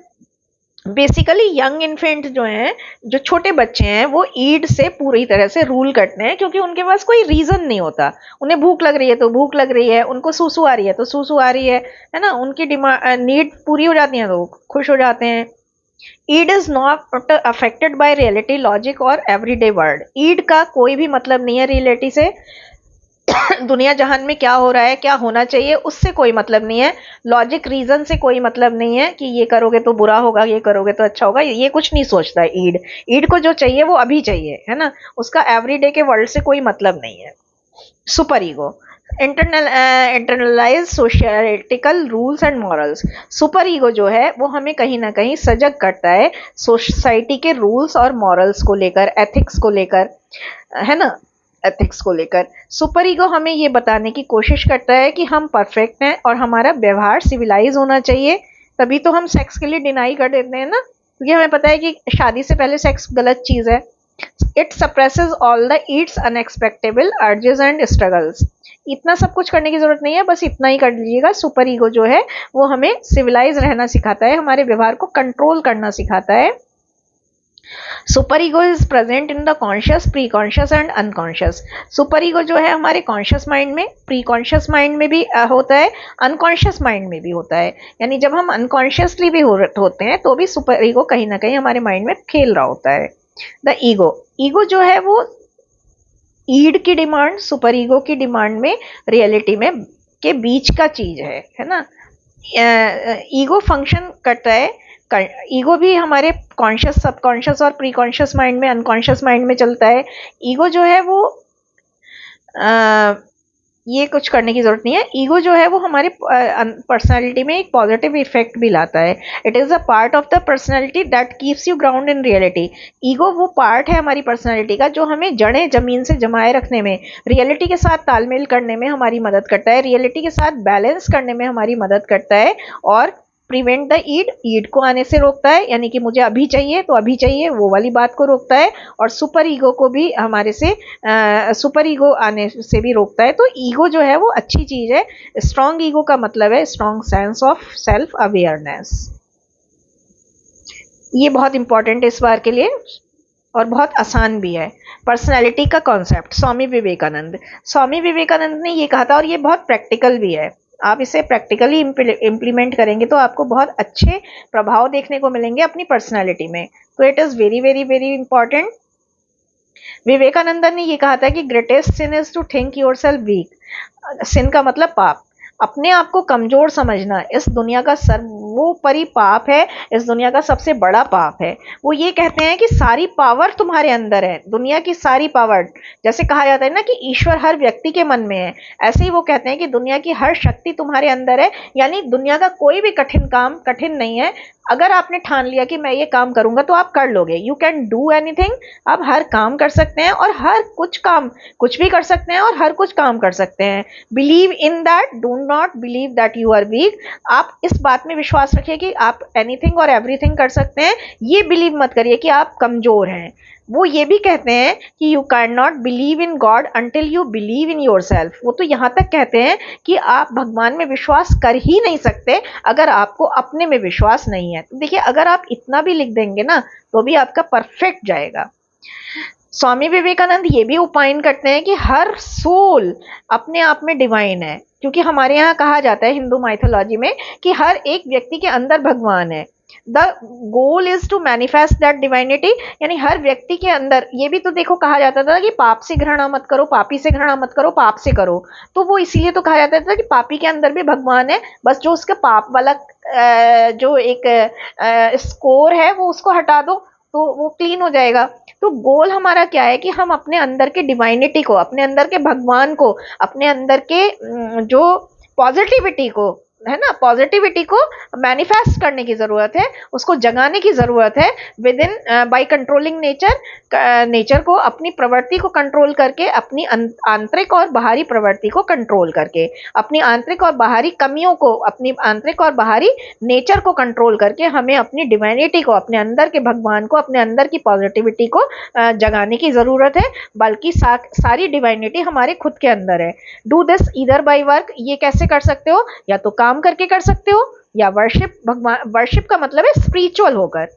बेसिकली यंग इन्फेंट जो हैं, जो छोटे बच्चे हैं, वो ईड से पूरी तरह से रूल करते हैं क्योंकि उनके पास कोई रीज़न नहीं होता। उन्हें भूख लग रही है तो भूख लग रही है, उनको सूसू आ रही है तो सूसू आ रही है ना। उनकी डिमांड नीड पूरी हो जाती है तो खुश हो जाते हैं। Id is not affected by reality, logic और एवरीडे वर्ड। ईड का कोई भी मतलब नहीं है रियलिटी से। दुनिया जहान में क्या हो रहा है, क्या होना चाहिए, उससे कोई मतलब नहीं है। लॉजिक रीजन से कोई मतलब नहीं है कि ये करोगे तो बुरा होगा, ये करोगे तो अच्छा होगा, ये कुछ नहीं सोचता है ईड। ईड को जो चाहिए वो अभी चाहिए, है ना। उसका एवरीडे के वर्ल्ड से कोई मतलब नहीं है। Superego internalize societal rules and morals. Superego जो है वो हमें कहीं ना कहीं सजग करता है सोसाइटी के रूल्स और मॉरल्स को लेकर, एथिक्स को लेकर, है ना। एथिक्स को लेकर सुपर ईगो हमें ये बताने की कोशिश करता है कि हम परफेक्ट हैं और हमारा व्यवहार सिविलाइज होना चाहिए। तभी तो हम सेक्स के लिए डिनाई कर देते हैं ना, क्योंकि हमें पता है कि शादी से पहले सेक्स गलत चीज है। It suppresses all the Yeats unexpectable urges and struggles. इतना सब कुछ करने की जरूरत नहीं है, बस इतना ही कर लीजिएगा। सुपर ईगो जो है वो हमें सिविलाइज रहना सिखाता है, हमारे व्यवहार को कंट्रोल करना सिखाता है। Super ego is present in the conscious, pre conscious and unconscious. Super ego जो है हमारे कॉन्शियस माइंड में, प्री कॉन्शियस माइंड में भी होता है, अनकॉन्शियस माइंड में भी होता है। यानी जब हम अनकॉन्शियसली भी होते हैं तो भी सुपर ईगो कहीं ना कहीं हमारे माइंड में खेल रहा होता है। द ईगो, ईगो जो है वो ईड की डिमांड, सुपर ईगो की डिमांड में, रियलिटी में के बीच का चीज है ना। ईगो फंक्शन करता है, ईगो भी हमारे कॉन्शियस, सबकॉन्शियस और प्री कॉन्शियस माइंड में, अनकॉन्शियस माइंड में चलता है। ईगो जो है वो ये कुछ करने की जरूरत नहीं है। ईगो जो है वो हमारे पर्सनालिटी में एक पॉजिटिव इफेक्ट भी लाता है। It is a part of the personality that keeps you ground in reality. Ego वो पार्ट है हमारी पर्सनालिटी का जो हमें जड़ें जमीन से जमाए रखने में, रियलिटी के साथ तालमेल करने में हमारी मदद करता है, रियलिटी के साथ बैलेंस करने में हमारी मदद करता है, और प्रिवेंट द ईड, ईड को आने से रोकता है, यानी कि मुझे अभी चाहिए तो अभी चाहिए वो वाली बात को रोकता है। और सुपर ईगो को भी हमारे से सुपर ईगो आने से भी रोकता है। तो ईगो जो है वो अच्छी चीज है। स्ट्रॉन्ग ईगो का मतलब है strong sense of self awareness. ये बहुत इंपॉर्टेंट है इस बार के लिए और बहुत आसान भी है। पर्सनैलिटी का कॉन्सेप्ट, स्वामी विवेकानंद, स्वामी विवेकानंद ने ये कहा था, और ये बहुत प्रैक्टिकल भी है। आप इसे प्रैक्टिकली इम्प्लीमेंट करेंगे तो आपको बहुत अच्छे प्रभाव देखने को मिलेंगे अपनी पर्सनैलिटी में। तो it is very very very important. Vivekananda ने ये कहा था कि greatest sin is to think yourself weak. Sin का मतलब पाप। अपने आप को कमजोर समझना इस दुनिया का वो परिपाप है, इस दुनिया का सबसे बड़ा पाप है। वो ये कहते हैं कि सारी पावर तुम्हारे अंदर है, दुनिया की सारी पावर, जैसे कहा जाता है ना कि ईश्वर हर व्यक्ति के मन में है, ऐसे ही वो कहते हैं कि दुनिया की हर शक्ति तुम्हारे अंदर है। यानी दुनिया का कोई भी कठिन काम कठिन नहीं है। अगर आपने ठान लिया कि मैं ये काम करूंगा तो आप कर लोगे। You can do anything. आप हर काम कर सकते हैं और हर कुछ काम, कुछ भी कर सकते हैं और हर कुछ काम कर सकते हैं। Believe in that, do not believe that you are weak. आप इस बात में विश्वास रखिए कि आप एनीथिंग और एवरीथिंग कर सकते हैं। ये बिलीव मत करिए कि आप कमजोर हैं। वो ये भी कहते हैं कि you can not believe in God until you believe in your self. वो तो यहाँ तक कहते हैं कि आप भगवान में विश्वास कर ही नहीं सकते अगर आपको अपने में विश्वास नहीं है। तो देखिए, अगर आप इतना भी लिख देंगे ना तो भी आपका परफेक्ट जाएगा। स्वामी विवेकानंद ये भी ओपाइन करते हैं कि हर सोल अपने आप में डिवाइन है, क्योंकि हमारे यहाँ कहा जाता है हिंदू माइथोलॉजी में कि हर एक व्यक्ति के अंदर भगवान है। The goal is to manifest that divinity. यानी हर व्यक्ति के अंदर, ये भी तो देखो कहा जाता था कि पाप से घृणा मत करो, पापी से घृणा मत करो, पाप से करो। तो वो इसीलिए तो कहा जाता था कि पापी के अंदर भी भगवान है, बस जो उसका पाप वाला जो एक स्कोर है वो उसको हटा दो तो वो क्लीन हो जाएगा। तो गोल हमारा क्या है कि हम अपने अंदर के डिवाइनिटी को, अपने अंदर के भगवान को, अपने अंदर के जो पॉजिटिविटी को, है ना, पॉजिटिविटी को मैनिफेस्ट करने की जरूरत है, उसको जगाने की जरूरत है with in by controlling nature को, अपनी प्रवृत्ति को कंट्रोल करके, अपनी आंतरिक और बाहरी प्रवृत्ति को कंट्रोल करके, अपनी आंतरिक और बाहरी कमियों को, अपनी आंतरिक और बाहरी नेचर को कंट्रोल करके हमें अपनी डिवाइनिटी को, अपने अंदर के भगवान को, अपने अंदर की पॉजिटिविटी को जगाने की जरूरत है। बल्कि सारी डिवाइनिटी हमारे खुद के अंदर है। Do this either by work. ये कैसे कर सकते हो? या तो काम करके कर सकते हो, या वर्शिप। भगवान, वर्शिप का मतलब है स्पिरिचुअल होकर।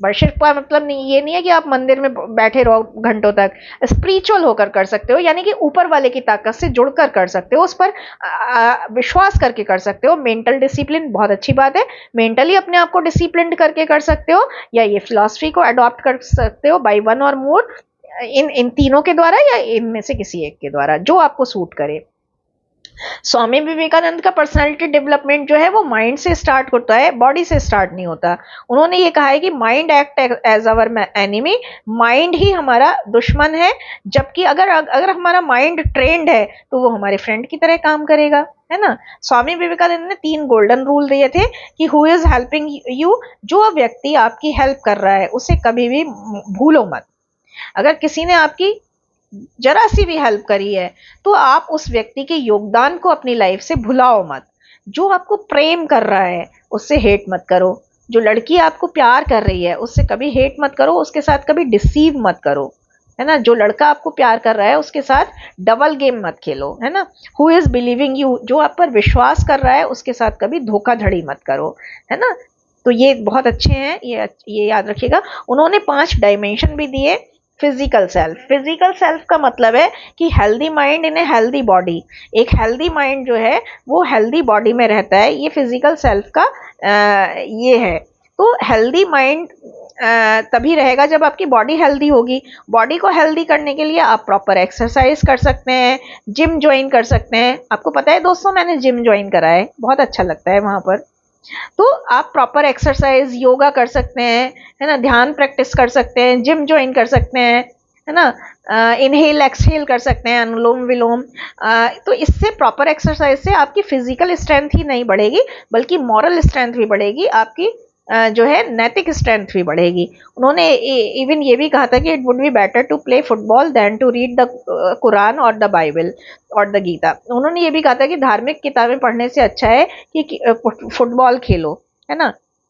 वर्शिप का मतलब नहीं, ये नहीं है कि आप मंदिर में बैठे रहो घंटों तक। स्पिरिचुअल होकर कर सकते हो, यानी कि ऊपर वाले की ताकत से जुड़कर कर सकते हो, उस पर विश्वास करके कर सकते हो। मेंटल डिसिप्लिन बहुत अच्छी बात है, मेंटली अपने आप को डिसिप्लिन करके कर सकते हो, या ये फिलॉसफी को अडॉप्ट कर सकते हो बाय वन और मोर, इन तीनों के द्वारा या इनमें से किसी एक के द्वारा, जो आपको सूट करे। स्वामी विवेकानंद का पर्सनालिटी डेवलपमेंट जो है वो माइंड से स्टार्ट होता है, बॉडी से स्टार्ट नहीं होता। उन्होंने ये कहा है कि mind act as our enemy. Mind ही हमारा दुश्मन है, जबकि अगर हमारा माइंड ट्रेंड है तो वो हमारे फ्रेंड की तरह काम करेगा, है ना। स्वामी विवेकानंद ने 3 गोल्डन रूल दिए थे कि हु इज हेल्पिंग यू। जो व्यक्ति आपकी हेल्प कर रहा है उसे कभी भी भूलो मत। अगर किसी ने आपकी जरा सी भी हेल्प करी है तो आप उस व्यक्ति के योगदान को अपनी लाइफ से भुलाओ मत। जो आपको प्रेम कर रहा है उससे हेट मत करो। जो लड़की आपको प्यार कर रही है उससे कभी हेट मत करो, उसके साथ कभी डिसीव मत करो, है ना। जो लड़का आपको प्यार कर रहा है उसके साथ डबल गेम मत खेलो, है ना। Who is believing you. जो आप पर विश्वास कर रहा है उसके साथ कभी धोखाधड़ी मत करो, है ना। तो ये बहुत अच्छे हैं, ये याद रखिएगा। उन्होंने 5 डायमेंशन भी दिए। फिजिकल सेल्फ का मतलब है कि healthy mind in a healthy body. एक हेल्दी माइंड जो है वो हेल्दी बॉडी में रहता है, ये फिजिकल सेल्फ का ये है। तो हेल्दी माइंड तभी रहेगा जब आपकी बॉडी हेल्दी होगी। बॉडी को हेल्दी करने के लिए आप प्रॉपर एक्सरसाइज कर सकते हैं, जिम ज्वाइन कर सकते हैं। आपको पता है दोस्तों, मैंने जिम ज्वाइन करा है, बहुत अच्छा लगता है वहाँ पर। तो आप प्रॉपर एक्सरसाइज, योगा कर सकते हैं, है ना, ध्यान प्रैक्टिस कर सकते हैं, जिम ज्वाइन कर सकते हैं, है ना, इनहेल एक्सहेल कर सकते हैं, अनुलोम विलोम। तो इससे, प्रॉपर एक्सरसाइज से आपकी फिजिकल स्ट्रेंथ ही नहीं बढ़ेगी बल्कि मॉरल स्ट्रेंथ भी बढ़ेगी, आपकी जो है नैतिक स्ट्रेंथ भी बढ़ेगी। उन्होंने इवन ये भी कहा था कि it would be better to play football than to read the Quran और द बाइबल और द गीता। उन्होंने ये भी कहा था कि धार्मिक किताबें पढ़ने से अच्छा है कि फुटबॉल खेलो, है ना।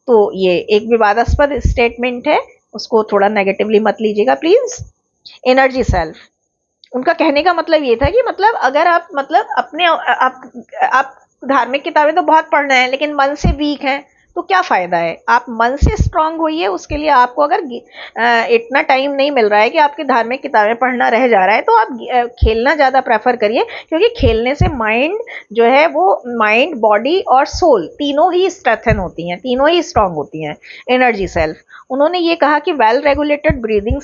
तो ये एक विवादास्पद स्टेटमेंट है, उसको थोड़ा नेगेटिवली मत लीजिएगा प्लीज। एनर्जी सेल्फ, उनका कहने का मतलब ये था कि मतलब अगर आप मतलब अपने आप धार्मिक किताबें तो बहुत पढ़ रहे हैं लेकिन मन से वीक हैं तो क्या फायदा है। आप मन से स्ट्रांग होइए, उसके लिए आपको अगर इतना टाइम नहीं मिल रहा है कि आपकी धार्मिक किताबें पढ़ना रह जा रहा है तो आप खेलना ज़्यादा प्रेफर करिए, क्योंकि खेलने से माइंड जो है वो माइंड, बॉडी और सोल तीनों ही स्ट्रेंथन होती हैं, तीनों ही स्ट्रांग होती हैं। एनर्जी सेल्फ, उन्होंने ये कहा कि वेल रेगुलेटेड ब्रीदिंग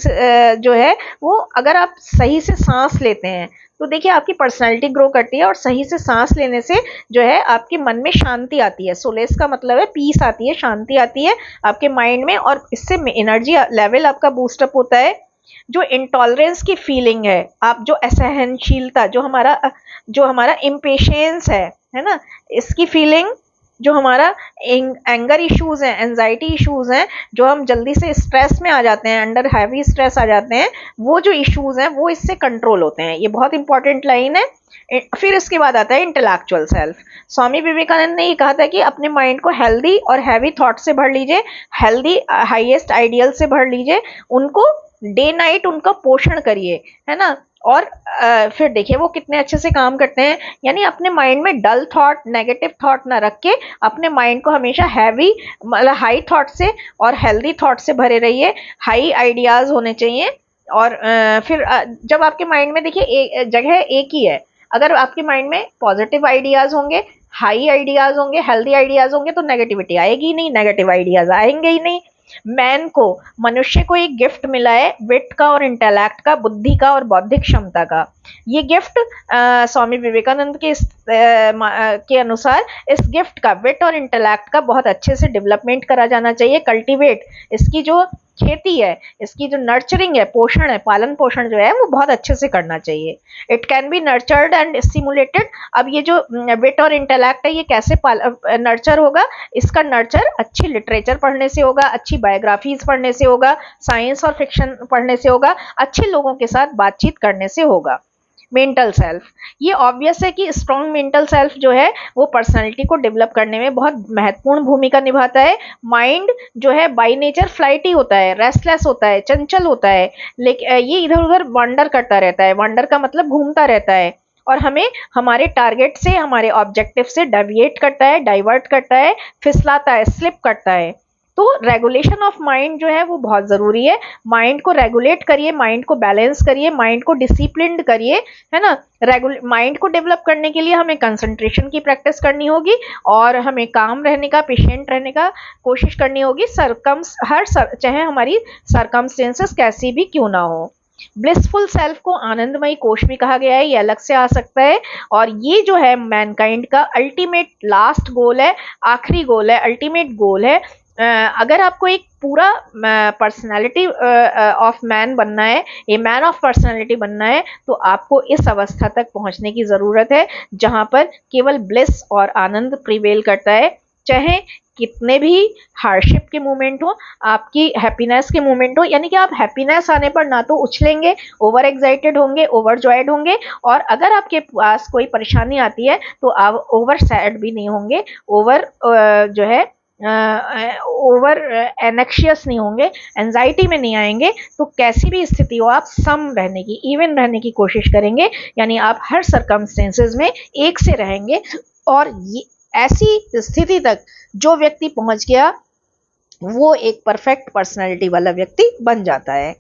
जो है वो, अगर आप सही से सांस लेते हैं तो देखिए आपकी पर्सनैलिटी ग्रो करती है और सही से सांस लेने से जो है आपके मन में शांति आती है। सोलेस का मतलब है पीस आती है, शांति आती है आपके माइंड में, और इससे एनर्जी लेवल आपका बूस्टअप होता है। जो इंटॉलरेंस की फीलिंग है, आप जो असहनशीलता, जो हमारा इम्पेशेंस है ना, इसकी फीलिंग, जो हमारा एंगर इश्यूज हैं, एंजाइटी इश्यूज हैं, जो हम जल्दी से स्ट्रेस में आ जाते हैं, अंडर हैवी स्ट्रेस आ जाते हैं, वो जो इश्यूज हैं वो इससे कंट्रोल होते हैं। ये बहुत इंपॉर्टेंट लाइन है। फिर इसके बाद आता है इंटेलेक्चुअल सेल्फ। स्वामी विवेकानंद ने ये कहा था कि अपने माइंड को हेल्दी और हैवी थॉट से भर लीजिए, हेल्दी हाईएस्ट आइडियल से भर लीजिए, उनको डे नाइट उनका पोषण करिए, है ना। और फिर देखिए वो कितने अच्छे से काम करते हैं। यानी अपने माइंड में डल थॉट, नेगेटिव थॉट ना रख के अपने माइंड को हमेशा हैवी, मतलब हाई थॉट से और हेल्दी थॉट से भरे रहिए। हाई आइडियाज होने चाहिए। और फिर जब आपके माइंड में, देखिए जगह एक ही है, अगर आपके माइंड में पॉजिटिव आइडियाज होंगे, हाई आइडियाज होंगे, हेल्दी आइडियाज होंगे, तो नेगेटिविटी आएगी ही नहीं, नेगेटिव आइडियाज आएंगे ही नहीं। मनुष्य को एक गिफ्ट मिला है, विट का और इंटेलेक्ट का, बुद्धि का और बौद्धिक क्षमता का। ये गिफ्ट स्वामी विवेकानंद के अनुसार इस गिफ्ट का, विट और इंटेलेक्ट का, बहुत अच्छे से डेवलपमेंट करा जाना चाहिए, कल्टीवेट, इसकी जो खेती है, इसकी जो नर्चरिंग है, पोषण है, पालन पोषण जो है वो बहुत अच्छे से करना चाहिए। It can be nurtured and stimulated. अब ये जो विट और इंटेलेक्ट है, ये कैसे नर्चर होगा? इसका नर्चर अच्छी लिटरेचर पढ़ने से होगा, अच्छी बायोग्राफीज पढ़ने से होगा, साइंस और फिक्शन पढ़ने से होगा, अच्छे लोगों के साथ बातचीत करने से होगा। मेंटल सेल्फ, ये ऑब्वियस है कि स्ट्रॉन्ग मेंटल सेल्फ जो है वो पर्सनालिटी को डेवलप करने में बहुत महत्वपूर्ण भूमिका निभाता है। माइंड जो है बाय नेचर फ्लाइटी होता है, रेस्टलेस होता है, चंचल होता है, लेकिन ये इधर उधर वंडर करता रहता है। वंडर का मतलब घूमता रहता है, और हमें हमारे टारगेट से, हमारे ऑब्जेक्टिव से डेविएट करता है, डाइवर्ट करता है, फिसलाता है, स्लिप करता है। तो रेगुलेशन ऑफ माइंड जो है वो बहुत ज़रूरी है। माइंड को रेगुलेट करिए, माइंड को बैलेंस करिए, माइंड को डिसिप्लिन्ड करिए, है ना। माइंड को डेवलप करने के लिए हमें कंसंट्रेशन की प्रैक्टिस करनी होगी, और हमें काम रहने का, पेशेंट रहने का कोशिश करनी होगी, चाहे हमारी सरकमस्टेंसेस कैसी भी क्यों ना हो। ब्लिसफुल सेल्फ को आनंदमयी कोश भी कहा गया है, ये अलग से आ सकता है। और ये जो है मैनकाइंड का अल्टीमेट लास्ट गोल है, आखिरी गोल है, अल्टीमेट गोल है। अगर आपको एक पूरा पर्सनालिटी ऑफ मैन बनना है, ए मैन ऑफ पर्सनालिटी बनना है, तो आपको इस अवस्था तक पहुंचने की ज़रूरत है जहां पर केवल ब्लिस और आनंद प्रिवेल करता है। चाहे कितने भी हार्डशिप के मोमेंट हो, आपकी हैप्पीनेस के मोमेंट हो, यानी कि आप हैप्पीनेस आने पर ना तो उछलेंगे, ओवर एक्साइटेड होंगे, ओवर जॉयड होंगे, और अगर आपके पास कोई परेशानी आती है तो आप ओवर सैड भी नहीं होंगे, ओवर जो है ओवर एनेक्शियस नहीं होंगे, एंजाइटी में नहीं आएंगे। तो कैसी भी स्थिति हो, आप सम रहने की, इवन रहने की कोशिश करेंगे, यानी आप हर सर्कमस्टेंसेस में एक से रहेंगे। और ये ऐसी स्थिति तक जो व्यक्ति पहुंच गया, वो एक परफेक्ट पर्सनालिटी वाला व्यक्ति बन जाता है।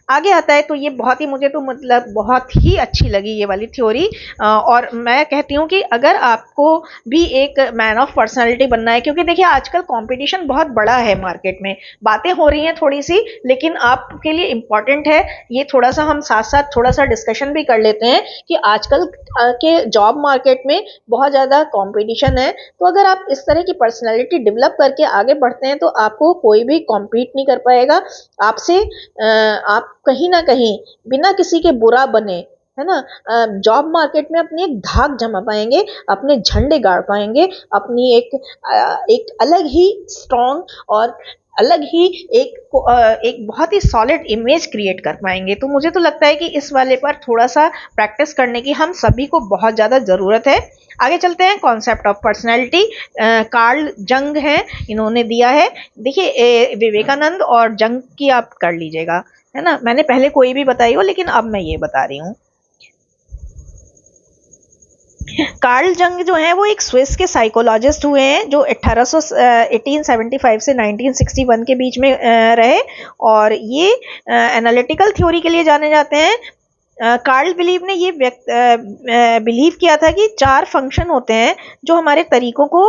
आगे आता है, तो ये बहुत ही, मुझे तो मतलब बहुत ही अच्छी लगी ये वाली थ्योरी। और मैं कहती हूँ कि अगर आपको भी एक मैन ऑफ पर्सनालिटी बनना है, क्योंकि देखिए आजकल कंपटीशन बहुत बड़ा है मार्केट में, बातें हो रही हैं थोड़ी सी, लेकिन आपके लिए इम्पॉर्टेंट है ये, थोड़ा सा हम साथ साथ थोड़ा सा डिस्कशन भी कर लेते हैं कि आजकल के जॉब मार्केट में बहुत ज़्यादा कॉम्पिटिशन है। तो अगर आप इस तरह की पर्सनैलिटी डेवलप करके आगे बढ़ते हैं, तो आपको कोई भी कॉम्पीट नहीं कर पाएगा आपसे। आप कहीं ना कहीं बिना किसी के बुरा बने, है ना, जॉब मार्केट में अपनी एक धाक जमा पाएंगे, अपने झंडे गाड़ पाएंगे, अपनी एक अलग ही स्ट्रॉन्ग और अलग ही एक बहुत ही सॉलिड इमेज क्रिएट कर पाएंगे। तो मुझे तो लगता है कि इस वाले पर थोड़ा सा प्रैक्टिस करने की हम सभी को बहुत ज़्यादा ज़रूरत है। आगे चलते हैं, कॉन्सेप्ट ऑफ पर्सनैलिटी कार्ल जंग है, इन्होंने दिया है। देखिए विवेकानंद और जंग की आप कर लीजिएगा, है ना, मैंने पहले कोई भी बताई हो, लेकिन अब मैं ये बता रही हूँ। कार्ल जंग जो है वो एक स्विस के साइकोलॉजिस्ट हुए हैं, जो 1875 से 1961 के बीच में रहे, और ये एनालिटिकल थ्योरी के लिए जाने जाते हैं। कार्ल बिलीव ने ये बिलीव किया था कि 4 फंक्शन होते हैं जो हमारे तरीकों को,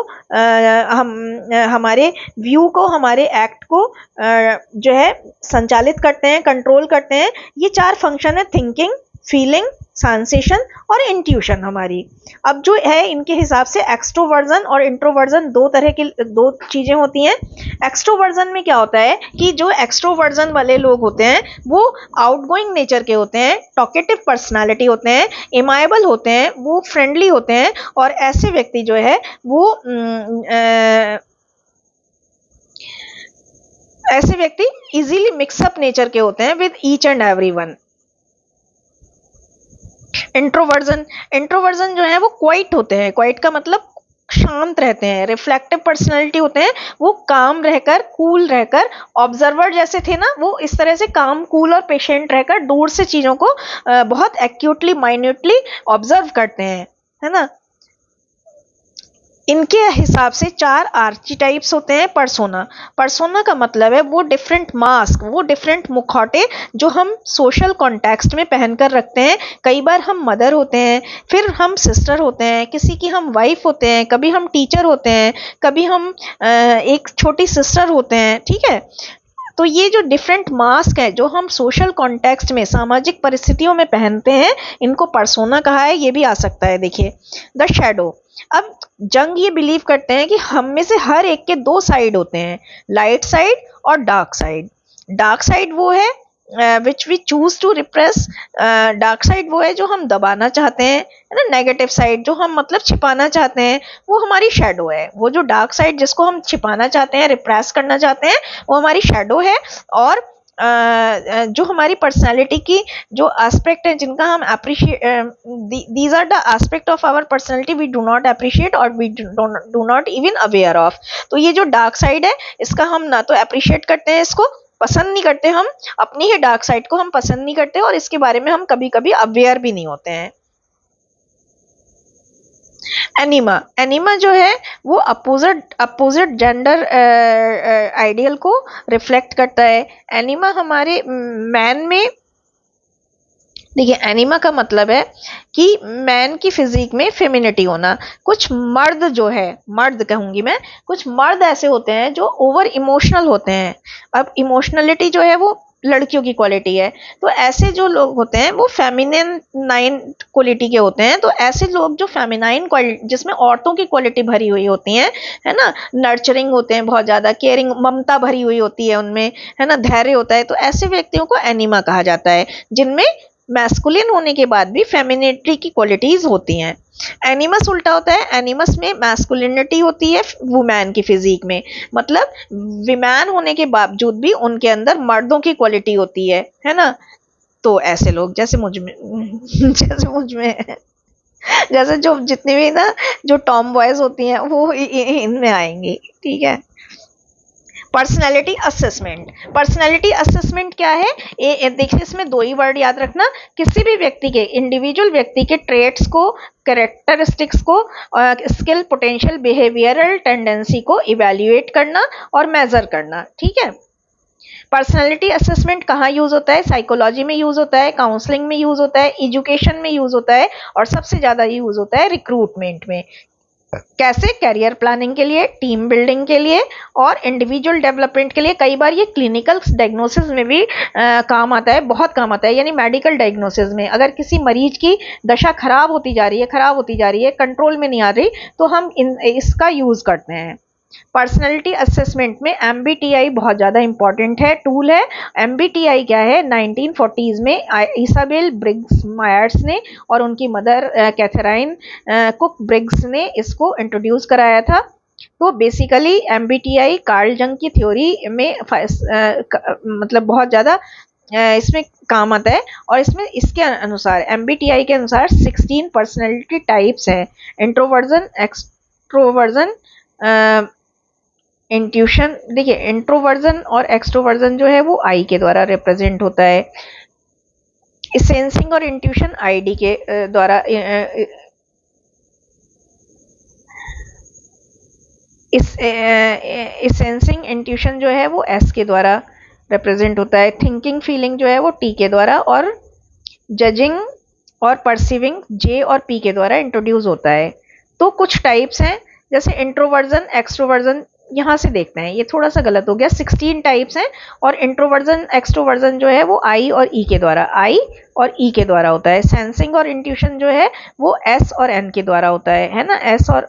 हमारे व्यू को, हमारे एक्ट को जो है संचालित करते हैं, कंट्रोल करते हैं। ये 4 फंक्शन है: थिंकिंग, फीलिंग, सेंसेशन और इंट्यूशन हमारी। अब जो है इनके हिसाब से एक्सट्रोवर्जन और इंट्रोवर्जन दो तरह की दो चीजें होती हैं। एक्सट्रोवर्जन में क्या होता है कि जो एक्सट्रोवर्जन वाले लोग होते हैं वो आउटगोइंग नेचर के होते हैं, टॉकेटिव पर्सनालिटी होते हैं, एमाइबल होते हैं, वो फ्रेंडली होते हैं, और ऐसे व्यक्ति जो है वो ऐसे व्यक्ति इजीली मिक्सअप नेचर के होते हैं with each and everyone. Introversion जो है वो क्वाइट होते हैं, क्वाइट का मतलब शांत रहते हैं, रिफ्लेक्टिव पर्सनालिटी होते हैं, वो काम रहकर, कूल रहकर, ऑब्जर्वर जैसे थे ना, वो इस तरह से काम, कूल और पेशेंट रहकर दूर से चीजों को बहुत एक्यूटली, माइन्यूटली ऑब्जर्व करते हैं, है ना। इनके हिसाब से 4 आर्चीटाइप्स होते हैं पर्सोना। पर्सोना का मतलब है वो डिफरेंट मास्क, वो डिफरेंट मुखौटे जो हम सोशल कॉन्टेक्स्ट में पहनकर रखते हैं। कई बार हम मदर होते हैं, फिर हम सिस्टर होते हैं, किसी की हम वाइफ होते हैं, कभी हम टीचर होते हैं, कभी हम एक छोटी सिस्टर होते हैं, ठीक है। तो ये जो डिफरेंट मास्क है जो हम सोशल कॉन्टेक्स्ट में, सामाजिक परिस्थितियों में पहनते हैं, इनको पर्सोना कहा है। ये भी आ सकता है, देखिए, द शैडो। अब जंग ये बिलीव करते हैं कि हम में से हर एक के 2 साइड होते हैं, लाइट साइड और डार्क साइड। डार्क साइड वो है which we choose to repress. Dark side वो है जो हम दबाना चाहते हैं, है ना। नेगेटिव साइड जो हम मतलब छिपाना चाहते हैं, वो हमारी शेडो है। वो जो डार्क साइड जिसको हम छिपाना चाहते हैं, रिप्रेस करना चाहते हैं, वो हमारी शेडो है। और जो हमारी पर्सनालिटी की जो एस्पेक्ट है जिनका हम appreciate, these are the aspect of our personality we do not appreciate और we do not even aware of. तो ये जो डार्क साइड है इसका हम ना तो अप्रिशिएट करते हैं, इसको पसंद नहीं करते, हम अपनी ही डार्क साइड को हम पसंद नहीं करते, और इसके बारे में हम कभी कभी अवेयर भी नहीं होते हैं। एनिमा जो है वो अपोजिट जेंडर आइडियल को रिफ्लेक्ट करता है। एनिमा हमारे मैन में, देखिए, एनिमा का मतलब है कि मैन की फिजिक में फेमिनिटी होना। कुछ मर्द जो है, मर्द कहूंगी मैं, कुछ मर्द ऐसे होते हैं जो ओवर इमोशनल होते हैं। अब इमोशनलिटी जो है वो लड़कियों की क्वालिटी है, तो ऐसे जो लोग होते हैं वो फेमिनाइन क्वालिटी के होते हैं। तो ऐसे लोग जो फेमिनाइन क्वालिटी, जिसमें औरतों की क्वालिटी भरी हुई होती है ना, नर्चरिंग होते हैं, बहुत ज्यादा केयरिंग, ममता भरी हुई होती है उनमें, है ना, धैर्य होता है, तो ऐसे व्यक्तियों को एनिमा कहा जाता है, जिनमें मैस्कुलिन होने के बाद भी फेमिनिटी की क्वालिटीज होती हैं। एनिमस उल्टा होता है, एनिमस में मैस्कुलिनिटी होती है वुमैन की फिजिक में, मतलब विमैन होने के बावजूद भी उनके अंदर मर्दों की क्वालिटी होती है ना। तो ऐसे लोग जैसे मुझ में जैसे मुझ में जैसे जो जितनी भी ना जो टॉम बॉयज होती हैं वो इनमें आएंगी, ठीक है। Personality assessment. पर्सनैलिटी असेसमेंट क्या है, देखिए इसमें 2 ही वर्ड याद रखना। किसी भी व्यक्ति के, इंडिविजुअल व्यक्ति के ट्रेट्स को, कैरेक्टरिस्टिक्स को, स्किल, पोटेंशियल, बिहेवियरल टेंडेंसी को इवेल्युएट करना और मेजर करना, ठीक है। पर्सनैलिटी असेसमेंट कहाँ यूज होता है? साइकोलॉजी में यूज होता है, काउंसलिंग में यूज होता है, एजुकेशन में यूज होता है, और सबसे ज्यादा यूज होता है रिक्रूटमेंट में। कैसे? करियर प्लानिंग के लिए, टीम बिल्डिंग के लिए, और इंडिविजुअल डेवलपमेंट के लिए। कई बार ये क्लिनिकल डायग्नोसिस में भी काम आता है, बहुत काम आता है। यानी मेडिकल डायग्नोसिस में अगर किसी मरीज की दशा खराब होती जा रही है, कंट्रोल में नहीं आ रही, तो हम इसका यूज करते हैं। पर्सनैलिटी असेसमेंट में एमबीटीआई बहुत ज़्यादा इंपॉर्टेंट है, टूल है। एमबीटीआई क्या है? 1940s में इसाबेल ब्रिग्स मायर्स ने और उनकी मदर कैथराइन कुक ब्रिग्स ने इसको इंट्रोड्यूस कराया था। तो बेसिकली एमबीटीआई कार्ल जंग की थ्योरी में मतलब बहुत ज़्यादा इसमें काम आता है, और इसमें इसके अनुसार, एमबीटीआई के अनुसार 16 पर्सनैलिटी टाइप्स हैं। Introversion, extroversion, intuition. देखिए, इंट्रोवर्जन और एक्सट्रोवर्जन जो है वो आई के द्वारा रिप्रेजेंट होता है, सेंसिंग और इंट्यूशन आईडी के द्वारा, सेंसिंग इंट्यूशन जो है वो एस के द्वारा रिप्रेजेंट होता है, थिंकिंग फीलिंग जो है वो टी के द्वारा, और जजिंग और परसीविंग जे और पी के द्वारा इंट्रोड्यूस होता है। तो कुछ टाइप्स हैं, जैसे इंट्रोवर्जन, एक्सट्रोवर्जन, यहाँ से देखते हैं, ये थोड़ा सा गलत हो गया, 16 टाइप्स हैं और इंट्रोवर्जन एक्सट्रोवर्जन जो है वो आई और ई के द्वारा, आई और ई के द्वारा होता है। सेंसिंग और इंट्यूशन जो है वो एस और एन के द्वारा होता है ना, एस और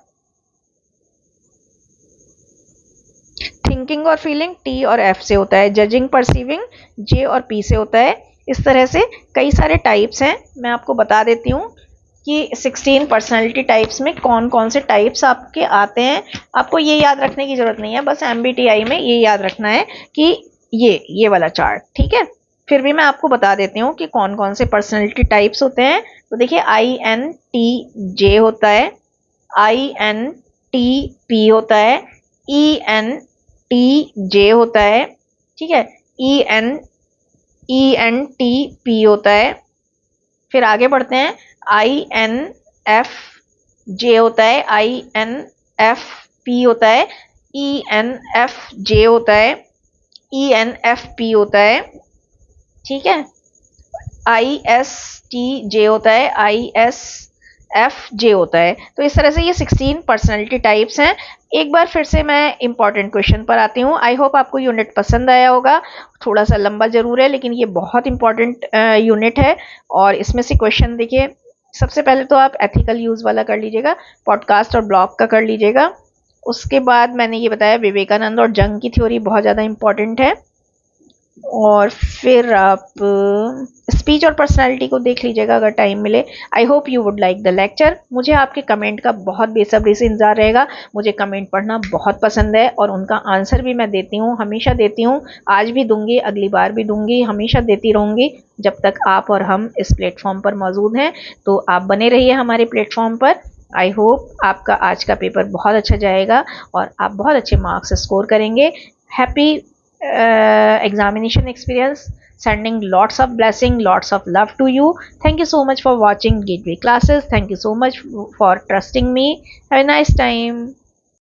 थिंकिंग और फीलिंग टी और एफ से होता है। जजिंग परसीविंग जे और पी से होता है। इस तरह से कई सारे टाइप्स हैं, मैं आपको बता देती हूँ कि 16 पर्सनालिटी टाइप्स में कौन कौन से टाइप्स आपके आते हैं। आपको ये याद रखने की जरूरत नहीं है, बस MBTI में ये याद रखना है कि ये वाला चार्ट, ठीक है। फिर भी मैं आपको बता देती हूँ कि कौन कौन से पर्सनालिटी टाइप्स होते हैं। तो देखिए INTJ होता है, INTP होता है, ENTJ होता है, ठीक है, ENTP होता है। फिर आगे बढ़ते हैं, INFJ होता है, INFP होता है, ENFJ होता है, ENFP होता है, ठीक है, ISTJ होता है, ISFJ होता है। तो इस तरह से ये 16 पर्सनालिटी टाइप्स हैं। एक बार फिर से मैं इंपॉर्टेंट क्वेश्चन पर आती हूँ। आई होप आपको यूनिट पसंद आया होगा। थोड़ा सा लंबा जरूर है लेकिन ये बहुत इंपॉर्टेंट यूनिट है। और इसमें से क्वेश्चन देखिए, सबसे पहले तो आप एथिकल यूज वाला कर लीजिएगा, पॉडकास्ट और ब्लॉग का कर लीजिएगा। उसके बाद मैंने ये बताया विवेकानंद और जंग की थ्योरी बहुत ज़्यादा इंपॉर्टेंट है। और फिर आप स्पीच और पर्सनालिटी को देख लीजिएगा अगर टाइम मिले। I hope you would like the lecture. मुझे आपके कमेंट का बहुत बेसब्री से इंतजार रहेगा। मुझे कमेंट पढ़ना बहुत पसंद है और उनका आंसर भी मैं देती हूँ, हमेशा देती हूँ। आज भी दूंगी, अगली बार भी दूंगी, हमेशा देती रहूँगी जब तक आप और हम इस प्लेटफॉर्म पर मौजूद हैं। तो आप बने रहिए हमारे प्लेटफॉर्म पर। आई होप आपका आज का पेपर बहुत अच्छा जाएगा और आप बहुत अच्छे मार्क्स स्कोर करेंगे। Happy examination experience, sending lots of blessing, lots of love to you. Thank you so much for watching Gateway classes. Thank you so much for trusting me. Have a nice time.